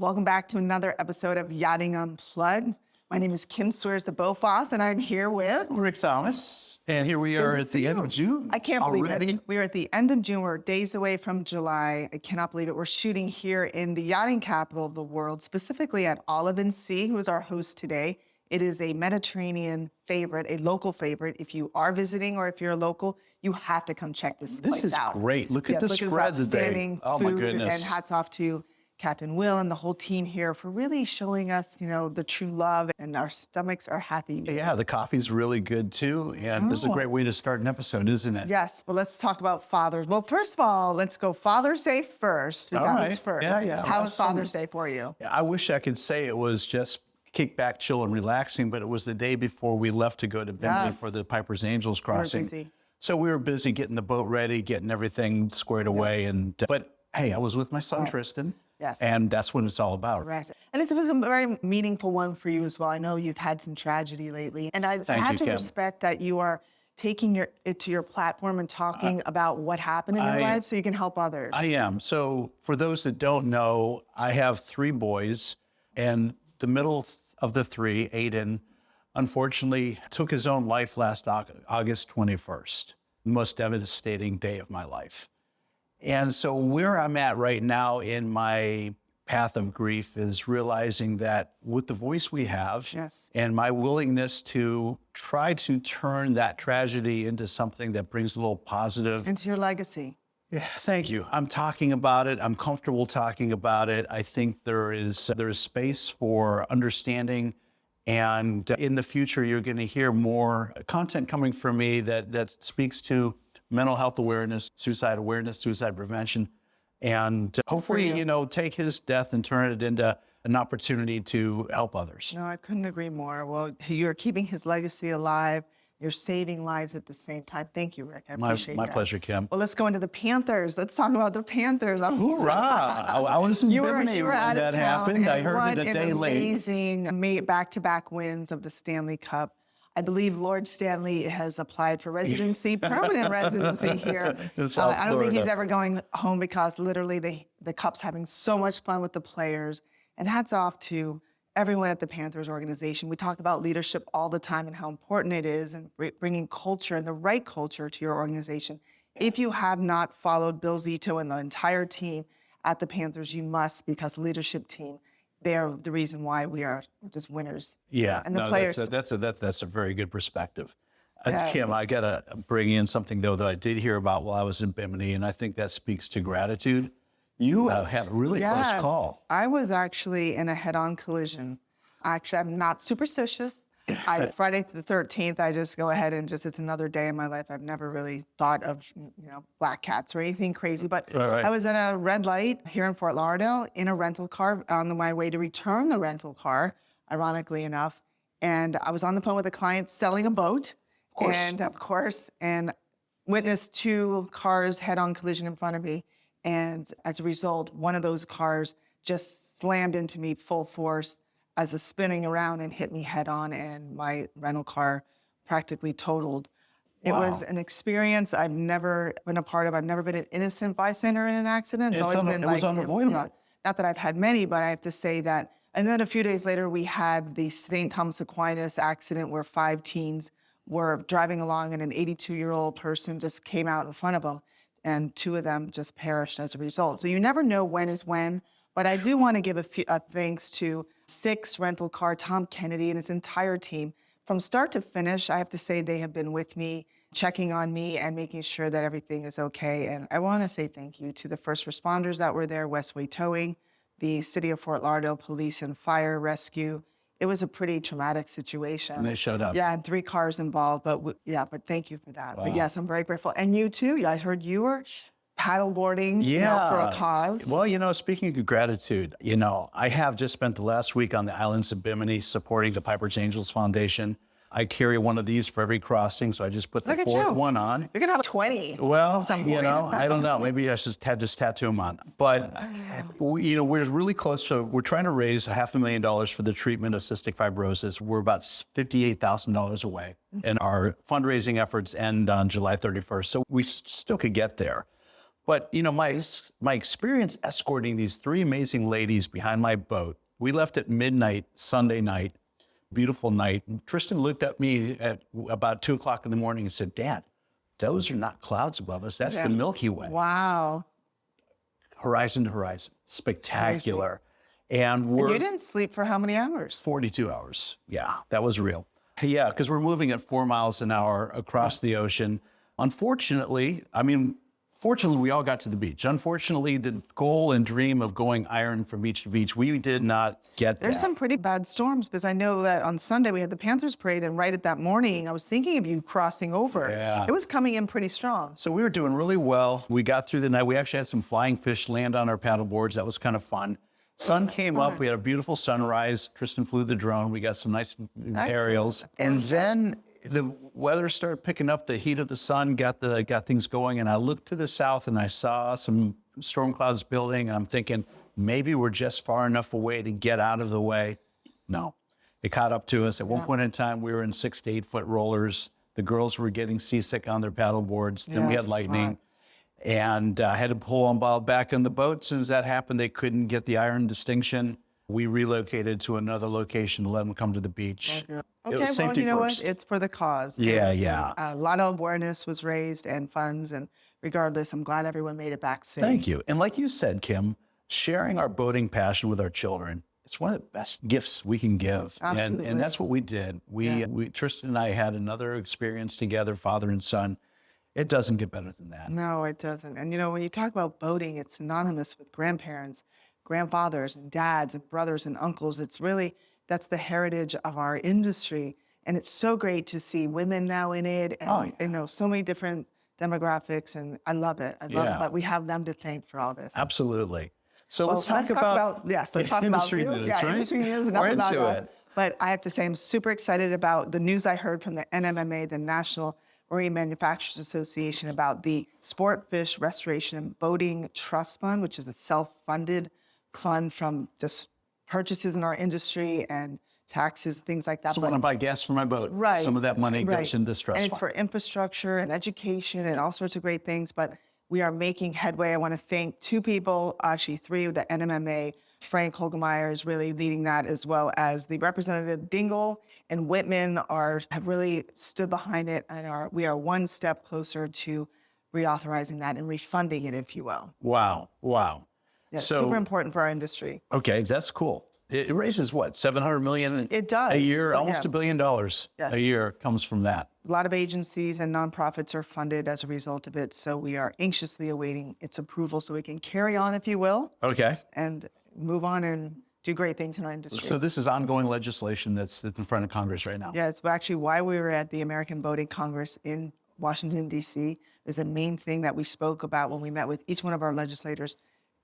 Welcome back to another episode of Yachting Unplugged. My name is Kim Sweers, the Bofoss, and I'm here with Rick Thomas. And here we are at the end of June. I can't believe already. it. We are at the end of June. We're days away from July. I cannot believe it. We're shooting here in the yachting capital of the world, specifically at Olive & Sea, who is our host today. It is a Mediterranean favorite, a local favorite. If you are visiting or if you're a local, you have to come check this place out. This is great. Look at the spread today. Oh, my goodness. And hats off to Captain Will and the whole team here for really showing us, the true love, and our stomachs are happy. Yeah, the coffee's really good too. And this is a great way to start an episode, isn't it? Yes. Well, let's talk about fathers. Well, first of all, let's go Father's Day first. All That right. was first. Yeah. How was Father's Day for you? I wish I could say it was just kick back, chill, and relaxing, but it was the day before we left to go to Bimini for the Piper's Angels crossing. busy. So we were busy getting the boat ready, getting everything squared away. But hey, I was with my son, Tristan. Yes. And that's what it's all about. Right. And it was a very meaningful one for you as well. I know you've had some tragedy lately. And I Thank had you, to Kim. respect that you are taking it to your platform and talking about what happened in your life so you can help others. I am. So for those that don't know, I have 3 boys, and the middle of the 3, Aiden, unfortunately took his own life last August 21st, the most devastating day of my life. And so where I'm at right now in my path of grief is realizing that with the voice we have Yes. and my willingness to try to turn that tragedy into something that brings a little positive. Into your legacy. Yeah, thank you. I'm talking about it. I'm comfortable talking about it. I think there is space for understanding. And in the future, you're going to hear more content coming from me that speaks to mental health awareness, suicide prevention, and hopefully, take his death and turn it into an opportunity to help others. No, I couldn't agree more. Well, you're keeping his legacy alive. You're saving lives at the same time. Thank you, Rick. I appreciate that. My pleasure, Kim. Well, let's go into the Panthers. Let's talk about the Panthers. Hoorah! I was in Bimini when out of that town, happened. I and heard it a day what late. amazing back-to-back wins of the Stanley Cup. I believe Lord Stanley has applied for residency, permanent residency here. I don't think he's ever going home because literally the Cup's having so much fun with the players. And hats off to everyone at the Panthers organization. We talk about leadership all the time and how important it is and bringing culture and the right culture to your organization. If you have not followed Bill Zito and the entire team at the Panthers, you must, because leadership team, they are the reason why we are just winners. Yeah, and the players. That's a very good perspective. Kim, I gotta bring in something though that I did hear about while I was in Bimini, and I think that speaks to gratitude. You had a really close call. I was actually in a head-on collision. Actually, I'm not superstitious. Friday the 13th, I just go ahead and it's another day in my life. I've never really thought of, black cats or anything crazy, but Right. I was at a red light here in Fort Lauderdale in a rental car on my way to return the rental car, ironically enough. And I was on the phone with a client selling a boat. Of course, and witnessed 2 cars head-on collision in front of me. And as a result, one of those cars just slammed into me full force as it's spinning around and hit me head on, and my rental car practically totaled. It was an experience I've never been a part of. I've never been an innocent bystander in an accident. It was unavoidable. Not that I've had many, but I have to say that. And then a few days later, we had the St. Thomas Aquinas accident where 5 teens were driving along and an 82-year-old person just came out in front of them, and 2 of them just perished as a result. So you never know when is when, but I do want to give a thanks to 6 rental car, Tom Kennedy and his entire team. From start to finish, I have to say they have been with me, checking on me and making sure that everything is okay. And I want to say thank you to the first responders that were there, Westway Towing, the City of Fort Lauderdale Police and Fire Rescue. It was a pretty traumatic situation. And they showed up. Yeah, and 3 cars involved, but thank you for that. Wow. But yes, I'm very grateful. And you too, I heard you were paddleboarding for a cause. Well, speaking of gratitude, I have just spent the last week on the islands of Bimini supporting the Piper's Angels Foundation. I carry one of these for every crossing, so I just put the 4th one on. You're going to have 20. Well, I don't know. Maybe I should just tattoo them on. But, we're really close to, we're trying to raise $500,000 for the treatment of cystic fibrosis. We're about $58,000 away, and our fundraising efforts end on July 31st, so we still could get there. But, you know, my experience escorting these three amazing ladies behind my boat, we left at midnight, Sunday night, beautiful night. Tristan looked at me at about 2:00 in the morning and said, Dad, those are not clouds above us. That's the Milky Way. Wow. Horizon to horizon. Spectacular. And you didn't sleep for how many hours? 42 hours. Yeah, that was real. Yeah, because we're moving at 4 miles an hour across the ocean. Unfortunately, fortunately, we all got to the beach. Unfortunately, the goal and dream of going iron from beach to beach, we did not get There's that. some pretty bad storms, because I know that on Sunday we had the Panthers parade, and right at that morning, I was thinking of you crossing over. Yeah. It was coming in pretty strong. So we were doing really well. We got through the night. We actually had some flying fish land on our paddle boards. That was kind of fun. Sun came up. We had a beautiful sunrise. Tristan flew the drone. We got some nice aerials. And then the weather started picking up. The heat of the sun got things going. And I looked to the south and I saw some storm clouds building. And I'm thinking, maybe we're just far enough away to get out of the way. No, it caught up to us. At one point in time, we were in 6 to 8 foot rollers. The girls were getting seasick on their paddle boards. Then we had lightning. And I had to pull them back in the boat. As soon as that happened, they couldn't get the iron distinction. We relocated to another location to let them come to the beach. Okay, It was well, safety you know first. what? It's for the cause. Yeah, And, yeah. A lot of awareness was raised and funds, and regardless, I'm glad everyone made it back safe. Thank you. And like you said, Kim, sharing our boating passion with our children, it's one of the best gifts we can give. Absolutely. And that's what we did. We Tristan and I had another experience together, father and son. It doesn't get better than that. No, it doesn't. And you know, when you talk about boating, it's synonymous with grandparents, grandfathers, and dads, and brothers and uncles. It's really, that's the heritage of our industry. And it's so great to see women now in it, and you know, so many different demographics, and I love it. I love it. But we have them to thank for all this. Absolutely. So Well, let's talk about let's talk about industry news, right? industry news, enough We're about into us. it. But I have to say, I'm super excited about the news I heard from the NMMA, the National Marine Manufacturers Association, about the Sport Fish Restoration and Boating Trust Fund, which is a self-funded fund from just purchases in our industry and taxes, things like that. So when I buy gas for my boat, Right. some of that money goes in this trust And it's fund. for infrastructure and education and all sorts of great things. But we are making headway. I want to thank two people, actually three, of the NMMA. Frank Holgemeyer is really leading that, as well as the representative Dingle and Whitman have really stood behind it, and we are one step closer to reauthorizing that and refunding it, if you will. Wow. Yeah, So- super important for our industry. Okay, that's cool. It raises what, 700 million It does. a year, almost Yeah. $1 billion Yes. a year comes from that. A lot of agencies and nonprofits are funded as a result of it, so we are anxiously awaiting its approval so we can carry on, if you will, Okay. and move on and do great things in our industry. So this is ongoing legislation that's in front of Congress right now. Yeah, it's actually why we were at the American Boating Congress in Washington, D.C. is a main thing that we spoke about when we met with each one of our legislators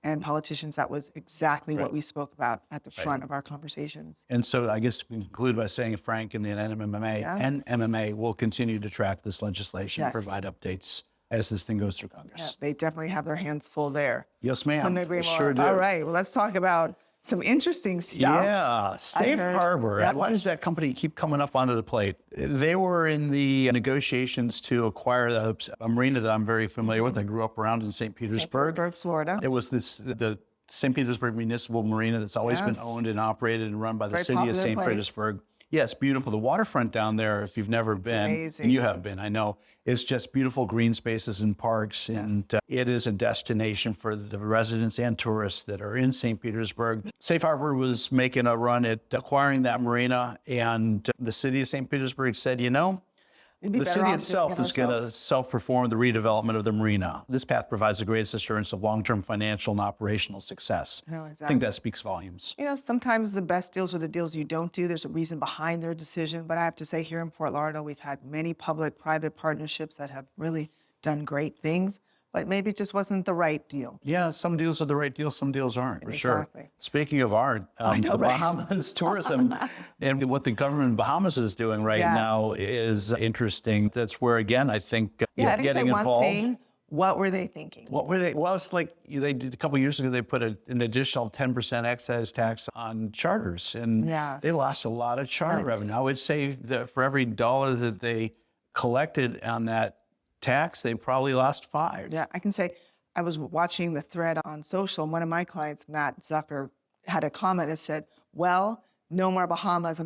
and politicians. That was exactly what we spoke about at the front of our conversations. And so I guess we conclude by saying Frank and the NMMA and MMA will continue to track this legislation, Yes. provide updates as this thing goes through Yeah, Congress. they definitely have their hands full there. Yes, ma'am. Couldn't agree They more. sure do. All right, well, let's talk about some interesting stuff. Yeah, Safe heard- Harbor. Yep. Why does that company keep coming up onto the plate? They were in the negotiations to acquire a marina that I'm very familiar with. I grew up around in St. Petersburg. Petersburg, Florida. It was the St. Petersburg Municipal Marina that's always been Yes. owned and operated and run by the Very city of popular St. place. Petersburg. Yes, beautiful. The waterfront down there, if you've never been, amazing. and you have been, I know, it's just beautiful green spaces and parks. And it is a destination for the residents and tourists that are in St. Petersburg. Safe Harbor was making a run at acquiring that marina, and the city of St. Petersburg said, you know, It'd be the better city off itself doing it is going to ourselves. self-perform the redevelopment of the marina. This path provides the greatest assurance of long-term financial and operational success. No, I exactly. think that speaks volumes. You know, sometimes the best deals are the deals you don't do. There's a reason behind their decision. But I have to say, here in Fort Lauderdale, we've had many public-private partnerships that have really done great things, but maybe it just wasn't the right deal. Yeah, some deals are the right deals, some deals aren't, for sure. Exactly. Speaking of art, the Bahamas tourism and what the government in Bahamas is doing right Yes. now is interesting. That's where, again, I think Yeah, I think getting say one involved. thing. What were they thinking? What were they? Well, it's like they did a couple years ago. They put an additional 10% excise tax on charters, and Yes. they lost a lot of charter revenue. I would say that for every dollar that they collected on that tax, they probably lost 5. Yeah, I can say I was watching the thread on social, and one of my clients, Matt Zucker, had a comment that said, well, no more Bahamas,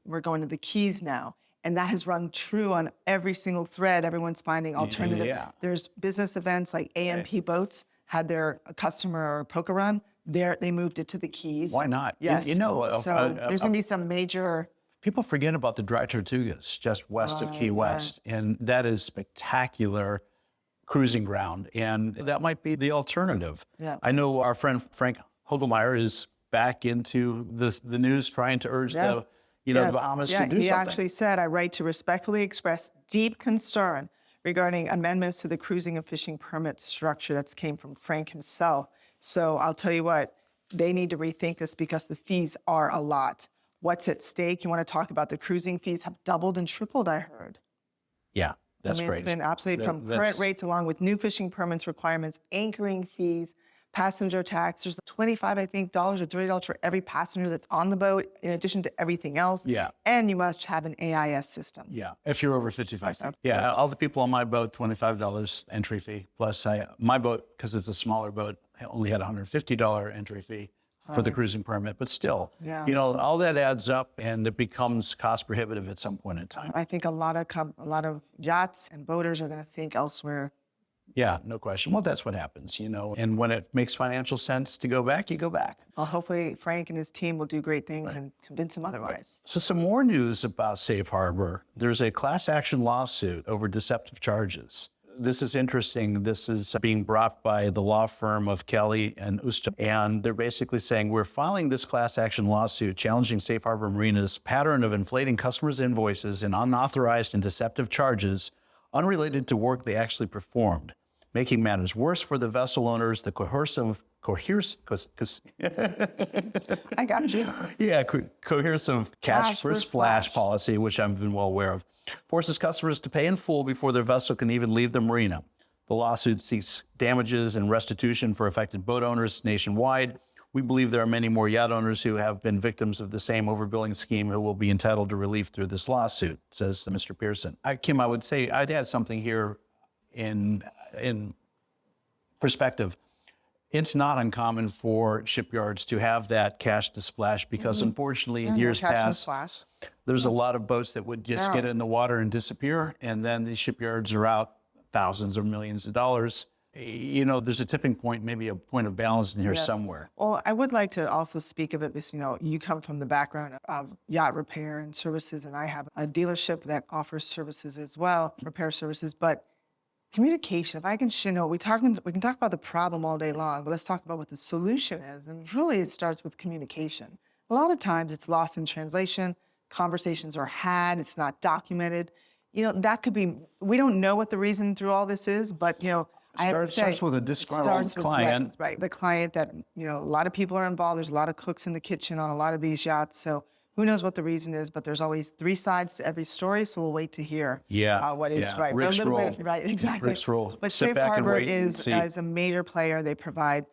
we're going to the Keys now. And that has rung true on every single thread. Everyone's finding alternative. Yeah. There's business events like AMP Boats had their customer or poker run. They moved it to the Keys. Why not? Yes. So there's going to be some major... People forget about the Dry Tortugas just west of Key West, and that is spectacular cruising ground, and that might be the alternative. Yeah. I know our friend Frank Hogelmeyer is back into the news trying to urge the Bahamas to do something. He actually said, I write to respectfully express deep concern regarding amendments to the cruising and fishing permit structure. That came from Frank himself. So I'll tell you what, they need to rethink this because the fees are a lot. What's at stake? You want to talk about the cruising fees have doubled and tripled, I heard. Yeah, that's great. It's been absolutely from current rates along with new fishing permits requirements, anchoring fees, passenger tax. There's $25, I think, or $30 for every passenger that's on the boat, in addition to everything else. Yeah. And you must have an AIS system. Yeah, if you're over 55. Yeah, all the people on my boat, $25 entry fee. Plus, my boat, because it's a smaller boat, only had a $150 entry fee for the cruising permit. But still, all that adds up, and it becomes cost prohibitive at some point in time. I think a lot of yachts and boaters are going to think elsewhere. Yeah, no question. Well, that's what happens, and when it makes financial sense to go back, you go back. Well, hopefully Frank and his team will do great things and convince him otherwise. So some more news about Safe Harbor. There's a class action lawsuit over deceptive charges. This is interesting. This is being brought by the law firm of Kelly and Usta. And they're basically saying, we're filing this class action lawsuit challenging Safe Harbor Marina's pattern of inflating customers' invoices and unauthorized and deceptive charges unrelated to work they actually performed, making matters worse for the vessel owners. The coercive I got you. Yeah, coercive cash for splash policy, which I've been well aware of, forces customers to pay in full before their vessel can even leave the marina. The lawsuit seeks damages and restitution for affected boat owners nationwide. We believe there are many more yacht owners who have been victims of the same overbilling scheme who will be entitled to relief through this lawsuit, says Mr. Pearson. Kim, I would say I'd add something here in perspective. It's not uncommon for shipyards to have that cash to splash because unfortunately in years past, there's a lot of boats that would just get in the water and disappear, and then these shipyards are out thousands or millions of dollars. There's a tipping point, maybe a point of balance in here somewhere. Well, I would like to also speak of it because, you come from the background of yacht repair and services, and I have a dealership that offers services as well, repair services, but communication, if I can, we can talk about the problem all day long, but let's talk about what the solution is. And really it starts with communication. A lot of times it's lost in translation, conversations are had, it's not documented. That could be, we don't know what the reason through all this is, but, starts with a disgruntled client. Right, the client that, a lot of people are involved. There's a lot of cooks in the kitchen on a lot of these yachts. So who knows what the reason is, but there's always three sides to every story, so we'll wait to hear what is right. Rick's role. Right, exactly. Rick's role. But Sit Safe back Harbor and wait and see. is a major player. They provide,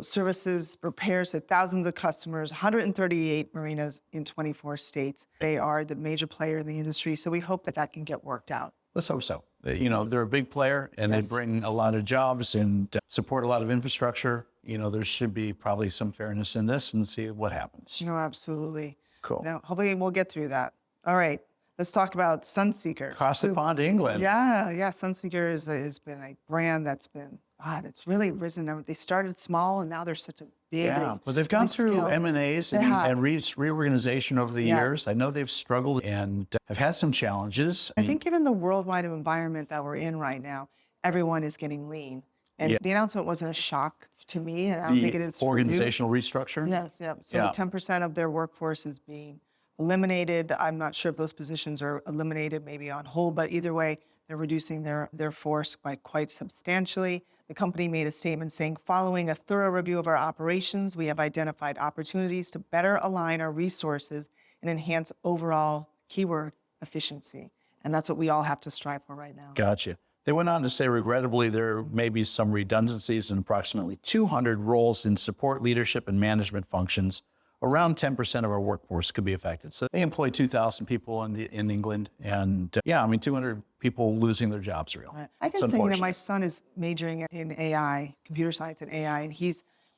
services, repairs to thousands of customers, 138 marinas in 24 states. They are the major player in the industry, so we hope that can get worked out. Let's hope so. They're a big player, and they bring a lot of jobs and support a lot of infrastructure. There should be probably some fairness in this, and see what happens. Absolutely. Cool. Now, hopefully we'll get through that. All right, let's talk about Sunseeker. Across the pond, England. Yeah. Sunseeker has been a brand that's been, it's really risen. They started small, and now they're such a big. Yeah, but they've gone through M&As and reorganization over the years. I know they've struggled and have had some challenges. I think given the worldwide environment that we're in right now, everyone is getting lean. And the announcement wasn't a shock to me, and I don't think it is. Organizational restructure? Yes, yeah. So 10% of their workforce is being eliminated. I'm not sure if those positions are eliminated, maybe on hold, but either way, they're reducing their force by quite substantially. The company made a statement saying, following a thorough review of our operations, we have identified opportunities to better align our resources and enhance overall, keyword, efficiency. And that's what we all have to strive for right now. Gotcha. They went on to say, regrettably, there may be some redundancies in approximately 200 roles in support, leadership, and management functions around 10% of our workforce could be affected. So they employ 2,000 people in England. And 200 people losing their jobs real. Right. I can say, my son is majoring in AI, computer science and AI, and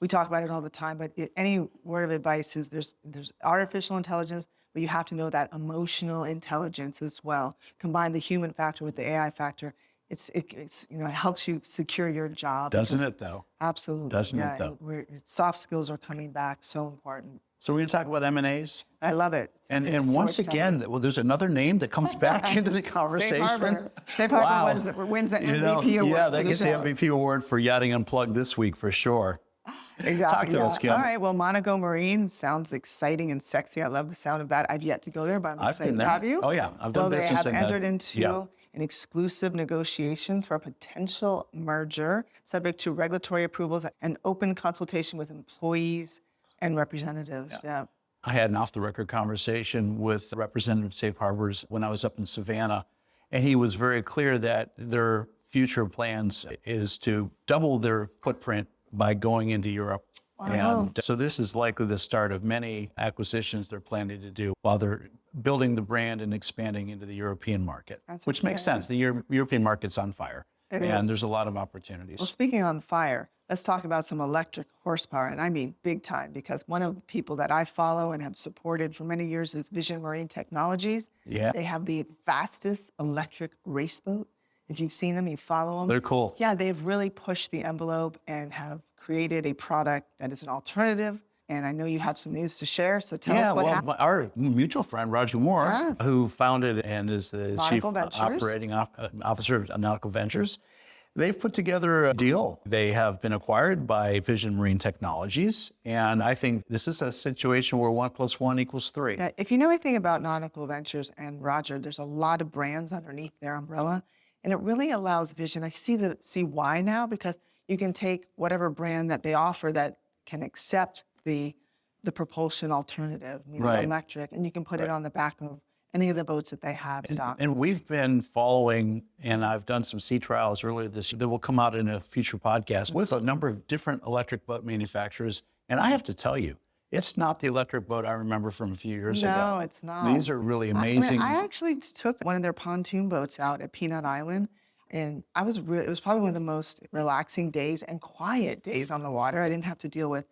we talk about it all the time, but any word of advice is there's artificial intelligence, but you have to know that emotional intelligence as well. Combine the human factor with the AI factor. It helps you secure your job. Doesn't it though? Absolutely. Doesn't it though? Soft skills are coming back, so important. So we're going to talk about M&As. I love it. And once again, there's another name that comes back into the conversation. Safe Harbor wins the MVP award. Yeah, they get the MVP award for Yachting Unplugged this week for sure. Exactly. Talk to us, Kim. All right. Well, Monaco Marine sounds exciting and sexy. I love the sound of that. I've yet to go there, but I'm excited. Have you? Oh yeah, I've done business in They have entered into an exclusive negotiations for a potential merger, subject to regulatory approvals and open consultation with employees and representatives. Yeah. I had an off-the-record conversation with Representative Safe Harbors when I was up in Savannah, and he was very clear that their future plans is to double their footprint by going into Europe. Wow. And so this is likely the start of many acquisitions they're planning to do while they're building the brand and expanding into the European market, which makes sense. The European market's on fire, and there's a lot of opportunities. Well, speaking on fire, let's talk about some electric horsepower, and I mean big time, because one of the people that I follow and have supported for many years is Vision Marine Technologies. Yeah. They have the fastest electric race boat. If you've seen them, you follow them. They're cool. Yeah, they've really pushed the envelope and have created a product that is an alternative. And I know you have some news to share, so tell us what happened. Our mutual friend, Roger Moore, who founded and is the Chief Operating Officer of Nautical Ventures, they've put together a deal. They have been acquired by Vision Marine Technologies, and I think this is a situation where 1 + 1 = 3. Yeah, if you know anything about Nautical Ventures and Roger, there's a lot of brands underneath their umbrella, and it really allows Vision. I see why now, because you can take whatever brand that they offer that can accept the propulsion alternative, electric, and you can put it on the back of any of the boats that they have stocked. And we've been following, and I've done some sea trials earlier this year that will come out in a future podcast with a number of different electric boat manufacturers. And I have to tell you, it's not the electric boat I remember from a few years ago. No, it's not. These are really amazing. I actually took one of their pontoon boats out at Peanut Island, and it was probably one of the most relaxing days and quiet days on the water. I didn't have to deal with,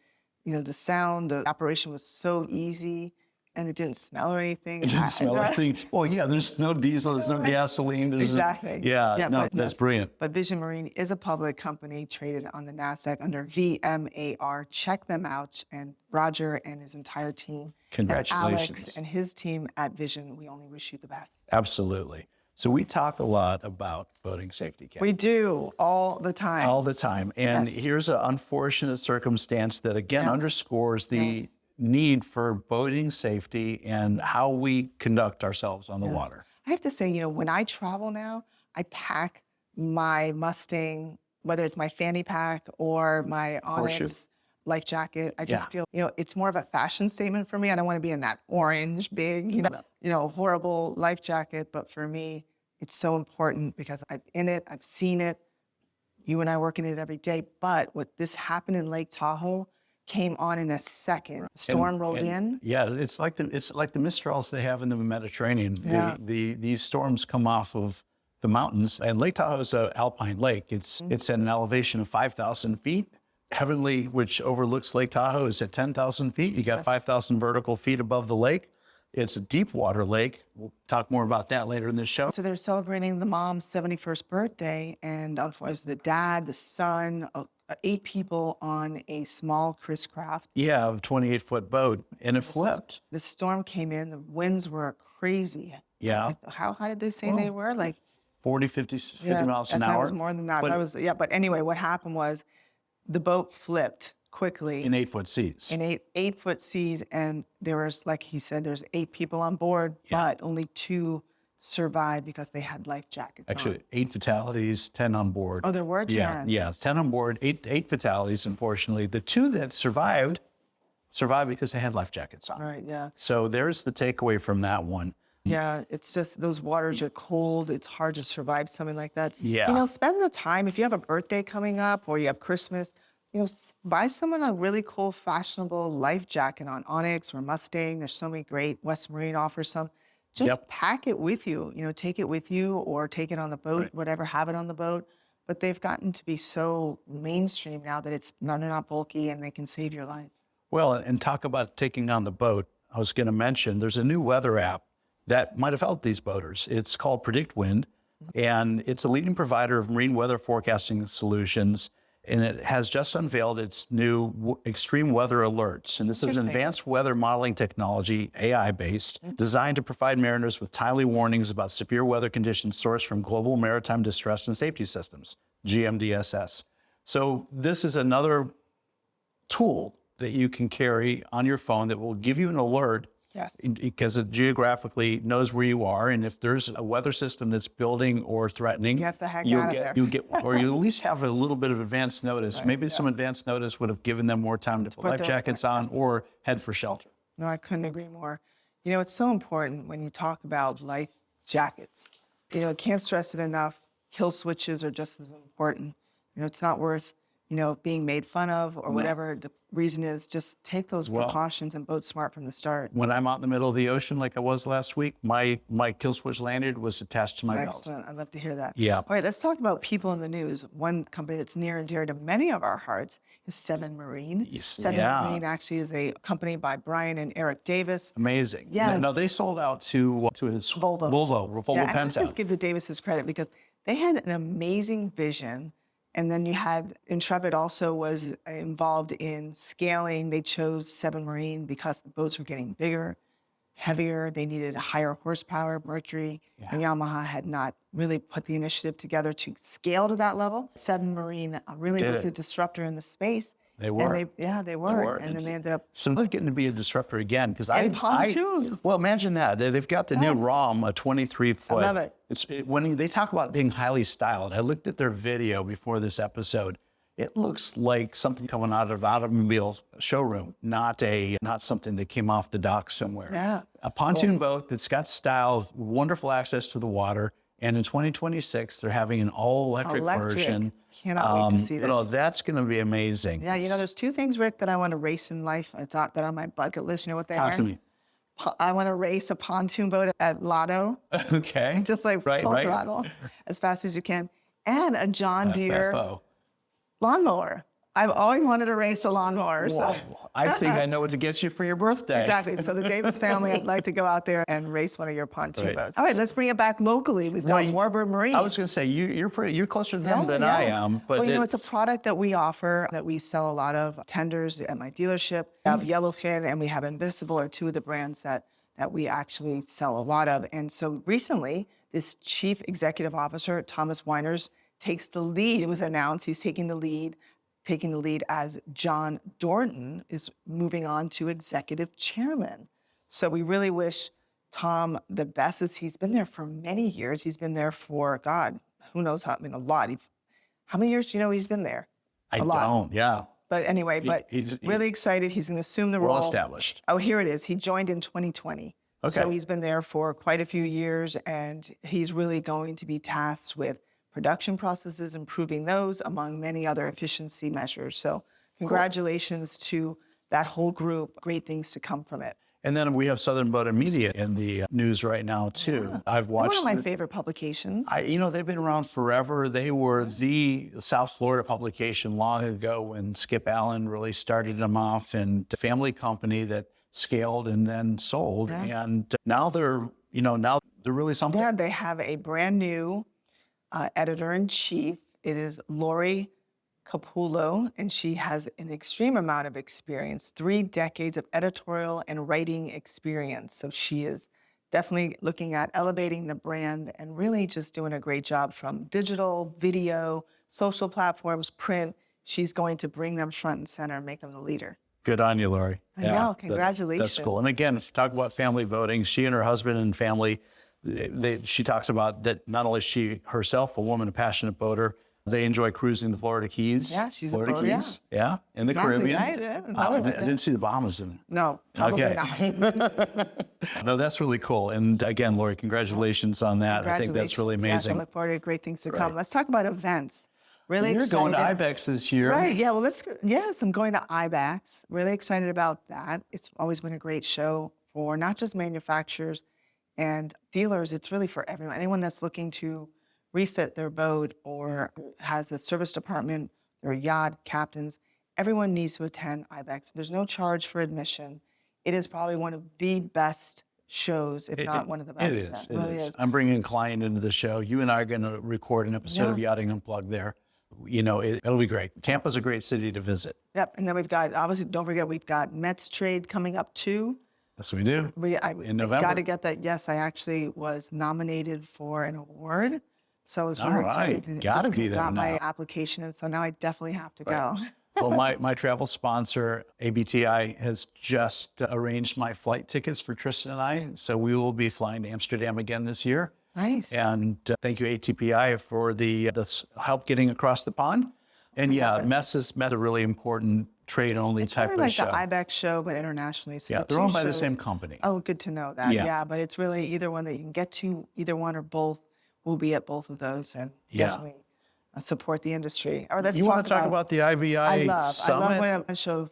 the sound. The operation was so easy, and it didn't smell or anything. It didn't smell or anything. Well, yeah, there's no diesel, there's no gasoline. Exactly. That's brilliant. But Vision Marine is a public company traded on the NASDAQ under VMAR. Check them out. And Roger and his entire team. Congratulations. And Alex and his team at Vision, we only wish you the best. Absolutely. So we talk a lot about boating safety, Kim. We do, all the time. All the time. And here's an unfortunate circumstance that, again, underscores the need for boating safety and how we conduct ourselves on the water. I have to say, when I travel now, I pack my Mustang, whether it's my fanny pack or my Onyx life jacket. I just feel, it's more of a fashion statement for me. I don't want to be in that orange, big, horrible life jacket. But for me, it's so important because I'm in it. I've seen it. You and I work in it every day. But what this happened in Lake Tahoe came on in a second. Storm rolled in. Yeah, it's like the Mistrals they have in the Mediterranean. Yeah. These storms come off of the mountains. And Lake Tahoe is an alpine lake. It's at an elevation of 5,000 feet. Heavenly, which overlooks Lake Tahoe, is at 10,000 feet. You got 5,000 vertical feet above the lake. It's a deep water lake. We'll talk more about that later in this show. So they're celebrating the mom's 71st birthday, and it was the dad, the son, 8 people on a small Chris Craft. Yeah, a 28-foot boat, and it flipped. The storm came in. The winds were crazy. Yeah. How high did they say they were? Like 40, 50 miles an hour. It was more than that. But anyway, what happened was the boat flipped quickly. In 8-foot seas. In 8-foot seas, and there was, like he said, there's 8 people on board, but only 2 survived because they had life jackets Actually, on. 8 fatalities, 10 on board. Oh, there were 10? Yeah, 10 on board, 8 fatalities, unfortunately. The 2 that survived because they had life jackets on. Right, yeah. So there's the takeaway from that one. Yeah, it's just those waters are cold. It's hard to survive something like that. Yeah. Spend the time. If you have a birthday coming up or you have Christmas, buy someone a really cool, fashionable life jacket on Onyx or Mustang. There's so many great. West Marine offers some. Just pack it with you, take it with you or take it on the boat, whatever, have it on the boat. But they've gotten to be so mainstream now that they're not bulky and they can save your life. Well, and talk about taking on the boat. I was going to mention there's a new weather app that might have helped these boaters. It's called Predict Wind, and it's a leading provider of marine weather forecasting solutions. And it has just unveiled its new extreme weather alerts. And this is an advanced weather modeling technology, AI-based, designed to provide mariners with timely warnings about severe weather conditions sourced from global maritime distress and safety systems, GMDSS. So this is another tool that you can carry on your phone that will give you an alert. Yes. Because it geographically knows where you are. And if there's a weather system that's building or threatening, get the heck out of there. Or you at least have a little bit of advance notice. Maybe some advance notice would have given them more time to put life jackets on or head for shelter. No, I couldn't agree more. It's so important when you talk about life jackets. Can't stress it enough. Kill switches are just as important. It's not worth being made fun of or whatever the reason is. Just take those precautions and boat smart from the start. When I'm out in the middle of the ocean like I was last week, my kill switch lanyard was attached to my belt. Excellent. I'd love to hear that. Yeah. All right, let's talk about people in the news. One company that's near and dear to many of our hearts is Seven Marine. Seven Marine actually is a company by Brian and Eric Davis. Amazing. Yeah. No, they sold out to his Volvo Penta. Let's give the Davises credit because they had an amazing vision. And then you had Intrepid also was involved in scaling. They chose Seven Marine because the boats were getting bigger, heavier. They needed higher horsepower. Mercury and Yamaha had not really put the initiative together to scale to that level. Seven Marine really was a disruptor in the space. They were. And they were. And then they ended up. So they're getting to be a disruptor again. And pontoons. Well, imagine that. They've got the new ROM, a 23-foot. I love it. When they talk about being highly styled, I looked at their video before this episode. It looks like something coming out of an automobile showroom, not something that came off the dock somewhere. Yeah. A pontoon boat that's got style, wonderful access to the water. And in 2026, they're having an all-electric version. Cannot wait to see this. That's going to be amazing. Yeah, there's two things, Rick, that I want to race in life. It's not that on my bucket list. You know what they are? Talk to me. I want to race a pontoon boat at Lotto. Okay. Just like full throttle, as fast as you can. And a John Deere lawnmower. I've always wanted to race a lawnmower. So. I think I know what to get you for your birthday. Exactly. So the Davis family, I'd like to go out there and race one of your pontoon boats. All right, let's bring it back locally. We've got Warbird Marine. I was going to say, you're closer to them than I am. But it's a product that we offer, that we sell a lot of tenders at my dealership. We have Yellowfin and we have Invisible are two of the brands that we actually sell a lot of. And so recently, this chief executive officer, Thomas Weiners, takes the lead. It was announced he's taking the lead as John Dorton is moving on to executive chairman. So we really wish Tom the best, as he's been there for many years. He's been there for, God, who knows how, a lot. How many years do you know he's been there? I don't, yeah. But anyway, he's really excited. He's going to assume the role. Well established. Oh, here it is. He joined in 2020. Okay. So he's been there for quite a few years, and he's really going to be tasked with production processes, improving those, among many other efficiency measures. So congratulations to that whole group. Great things to come from it. And then we have Southern Boat and Media in the news right now, too. Yeah. I've watched. One of my favorite publications. They've been around forever. They were the South Florida publication long ago when Skip Allen really started them off, and a family company that scaled and then sold. Yeah. And now they're really something. Yeah, they have a brand new editor-in-chief. It is Lori Capullo, and she has an extreme amount of experience, 3 decades of editorial and writing experience. So she is definitely looking at elevating the brand and really just doing a great job from digital, video, social platforms, print. She's going to bring them front and center and make them the leader. Good on you, Lori. I know, congratulations. That's cool. And again, talk about family boating. She and her husband and family, she talks about that not only is she herself a woman, a passionate boater, they enjoy cruising the Florida Keys. Yeah, she's Florida a boater, Keys. Yeah, in the Caribbean. I didn't see the Bahamas in it. No, probably not. No, that's really cool. And again, Lori, congratulations on that. I think that's really amazing. Yes, I look forward to great things to come. Let's talk about events. Really You're excited. going to IBEX this year. Right. Yeah. Well, yes, I'm going to IBEX. Really excited about that. It's always been a great show for not just manufacturers and dealers. It's really for everyone. Anyone that's looking to refit their boat or has a service department, their yacht, captains, everyone needs to attend IBEX. There's no charge for admission. It is probably one of the best shows, if not one of the best. It is. It really is. I'm bringing a client into the show. You and I are going to record an episode of Yachting Unplugged there. You know, it'll be great. Tampa's a great city to visit. Yep. And then we've got, obviously, don't forget, we've got Mets trade coming up too. That's what we do. In November. Got to get that. Yes, I actually was nominated for an award. So I was really excited. Gotta be there got now. my application, and so now I definitely have to go. Well, my travel sponsor, ABTI, has just arranged my flight tickets for Tristan and I. So we will be flying to Amsterdam again this year. Nice. And thank you, ATPI, for the help getting across the pond. And yeah, Mets is a really important trade-only type It's really of show. like the IBEX show, but internationally. So Yeah, the they're two owned by the shows- same company. Oh, good to know that. Yeah. Yeah, but it's really either one that you can get to, either one or both. We'll be at both of those and Yeah. definitely support the industry. All right, let's You want to talk about the IBI Summit? I love when a show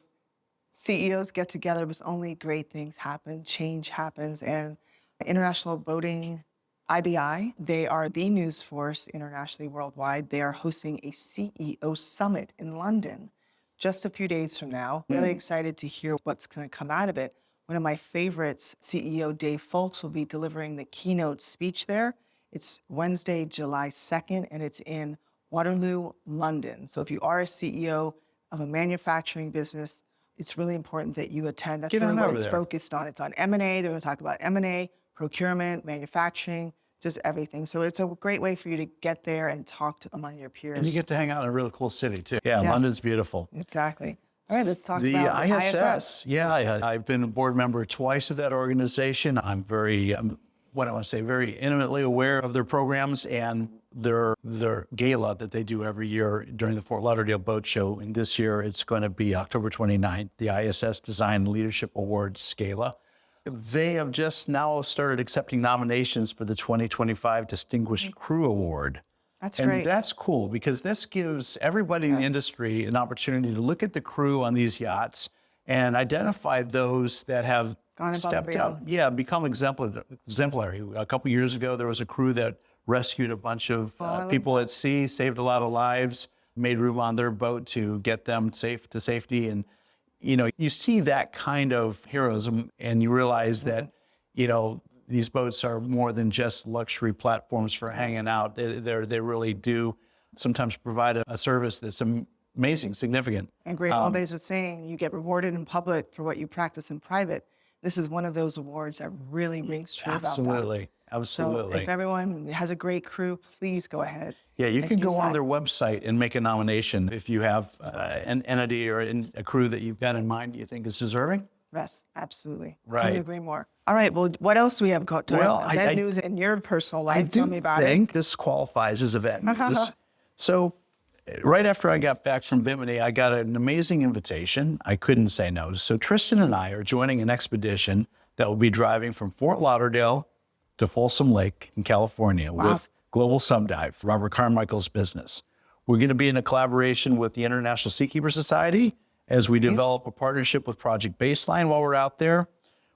CEOs get together because only great things happen, change happens, and International Boating IBI, they are the news force internationally worldwide. They are hosting a CEO summit in London just a few days from now. Really excited to hear what's going to come out of it. One of my favorites, CEO Dave Folks, will be delivering the keynote speech there. It's Wednesday, July 2nd, and it's in Waterloo, London. So if you are a CEO of a manufacturing business, it's really important that you attend. That's really what it's focused on. It's on M&A. They're going to talk about M&A, procurement, manufacturing, just everything. So it's a great way for you to get there and talk to among your peers. And you get to hang out in a really cool city, too. Yeah, London's beautiful. Exactly. All right, let's talk The about the ISS. Yeah, I've been a board member twice of that organization. I'm very, very intimately aware of their programs and their gala that they do every year during the Fort Lauderdale Boat Show. And this year, it's going to be October 29th, the ISS Design Leadership Awards Gala. They have just now started accepting nominations for the 2025 Distinguished Crew Award. That's and great. That's cool because this gives everybody in the industry an opportunity to look at the crew on these yachts and identify those that have stepped up. Yeah, become exemplary. A couple years ago, there was a crew that rescued a bunch of people at sea, saved a lot of lives, made room on their boat to get them safe to safety. And, you know, you see that kind of heroism and you realize that, you know, these boats are more than just luxury platforms for hanging out. They really do sometimes provide a service that's amazing, significant. And great old days of saying you get rewarded in public for what you practice in private. This is one of those awards that really rings true about that. Absolutely. So if everyone has a great crew, please go ahead. Yeah, you can go on their website and make a nomination if you have an entity or a crew that you've got in mind you think is deserving. Yes, absolutely. Right. Couldn't agree more. All right. Well, what else do we have got to that news in your personal life? Tell me about it. I think this qualifies as an event. So right after I got back from Bimini, I got an amazing invitation. I couldn't say no. So Tristan and I are joining an expedition that will be driving from Fort Lauderdale to Folsom Lake in California with Global Subdive, Robert Carmichael's business. We're going to be in a collaboration with the International Seakeeper Society as we develop a partnership with Project Baseline while we're out there.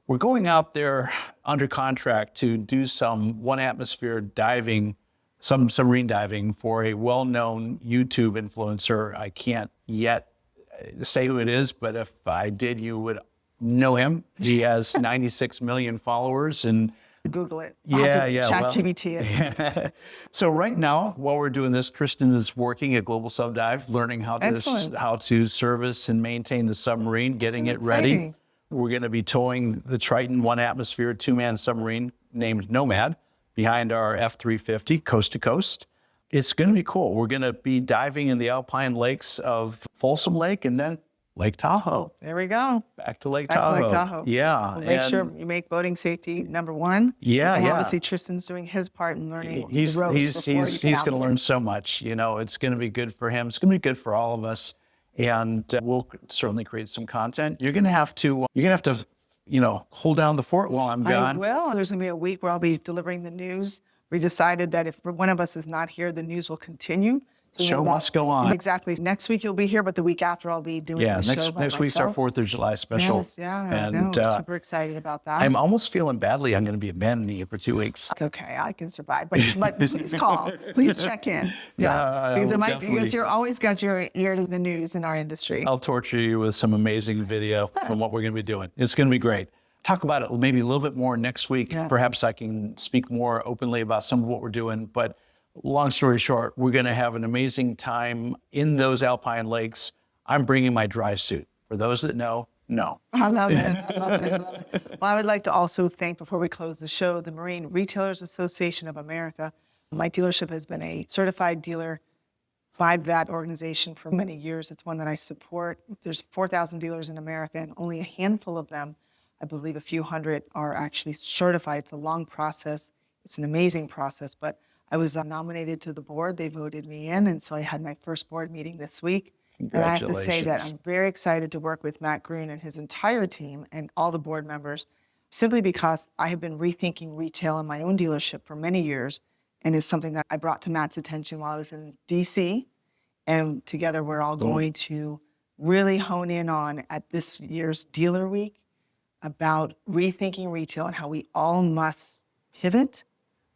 We're going out there under contract to do some one atmosphere diving, some submarine diving for a well-known YouTube influencer. I can't yet say who it is, but if I did, you would know him. He has 96 million followers and Google it. ChatGPT it. So right now, while we're doing this, Tristan is working at Global Subdive, learning how to service and maintain the submarine, getting it ready. We're going to be towing the Triton One Atmosphere two-man submarine named Nomad behind our F-350 coast to coast. It's going to be cool. We're going to be diving in the alpine lakes of Folsom Lake and then Lake Tahoe. There we go. Back to Lake Tahoe. Yeah. Well, make sure you make boating safety number one. Yeah, and obviously Tristan's doing his part in learning he's the ropes he's going to learn so much. You know, it's going to be good for him. It's going to be good for all of us. And we'll certainly create some content. You're going to have to, you know, hold down the fort while I'm gone. I will. There's going to be a week where I'll be delivering the news. We decided that if one of us is not here, the news will continue. Show must go on. Exactly. Next week you'll be here, but the week after I'll be doing the show by next week's our myself. 4th of July special. Yes, yeah, And super excited about that. I'm almost feeling badly. I'm going to be abandoning it for 2 weeks. It's okay, I can survive. But please call, please check in. Yeah, Because you're always got your ear to the news in our industry. I'll torture you with some amazing video from what we're going to be doing. It's going to be great. Talk about it maybe a little bit more next week. Yeah. Perhaps I can speak more openly about some of what we're doing. But long story short, we're going to have an amazing time in those alpine lakes. I'm bringing my dry suit. For those that know, no. I love it. I love it. I love it. Well, I would like to also thank, before we close the show, the Marine Retailers Association of America. My dealership has been a certified dealer by that organization for many years. It's one that I support. There's 4,000 dealers in America, and only a handful of them, I believe a few hundred, are actually certified. It's a long process. It's an amazing process, but I was nominated to the board. They voted me in, and so I had my first board meeting this week. And I have to say that I'm very excited to work with Matt Gruen and his entire team and all the board members, simply because I have been rethinking retail in my own dealership for many years, and it's something that I brought to Matt's attention while I was in DC. And together we're all going to really hone in on, at this year's Dealer Week, about rethinking retail and how we all must pivot,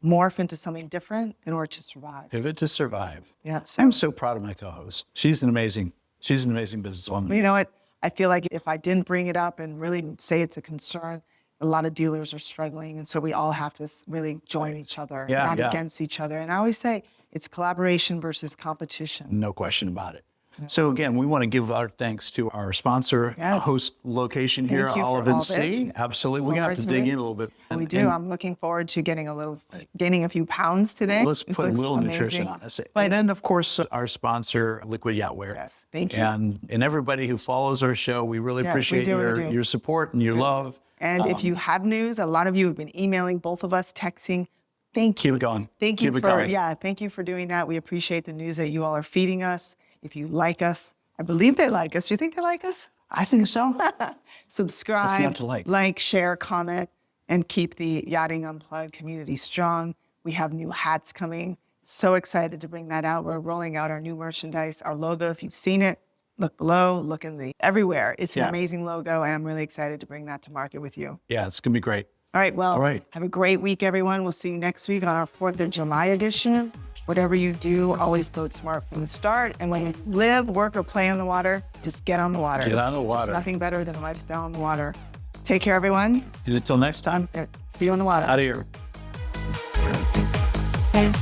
morph into something different in order to survive. Pivot to survive. Yeah. I'm so proud of my co-host. She's an amazing businesswoman. You know what? I feel like if I didn't bring it up and really say it's a concern, a lot of dealers are struggling. And so we all have to really join each other, not against each other. And I always say it's collaboration versus competition. No question about it. So again, we want to give our thanks to our sponsor, host location here, Olive & Sea. Absolutely. We're going to have to dig in a little bit. We do. I'm looking forward to gaining a few pounds today. Let's put a little nutrition on it. And then, of course, our sponsor, Liquid Yachtwear. Yes, thank you. And everybody who follows our show, we really appreciate your support and your love. And if you have news, a lot of you have been emailing both of us, texting. Thank you. Keep it going. Thank you thank you for doing that. We appreciate the news that you all are feeding us. If you like us, I believe they like us. Do you think they like us? I think so. Subscribe, like, share, comment, and keep the Yachting Unplugged community strong. We have new hats coming. So excited to bring that out. We're rolling out our new merchandise, our logo. If you've seen it, look below, look everywhere. It's an amazing logo, and I'm really excited to bring that to market with you. Yeah, it's going to be great. All right, well, have a great week, everyone. We'll see you next week on our 4th of July edition. Whatever you do, always boat smart from the start. And when you live, work, or play on the water, just get on the water. Get on the water. There's nothing better than a lifestyle on the water. Take care, everyone. And until next time, See you on the water. Out of here. Thanks.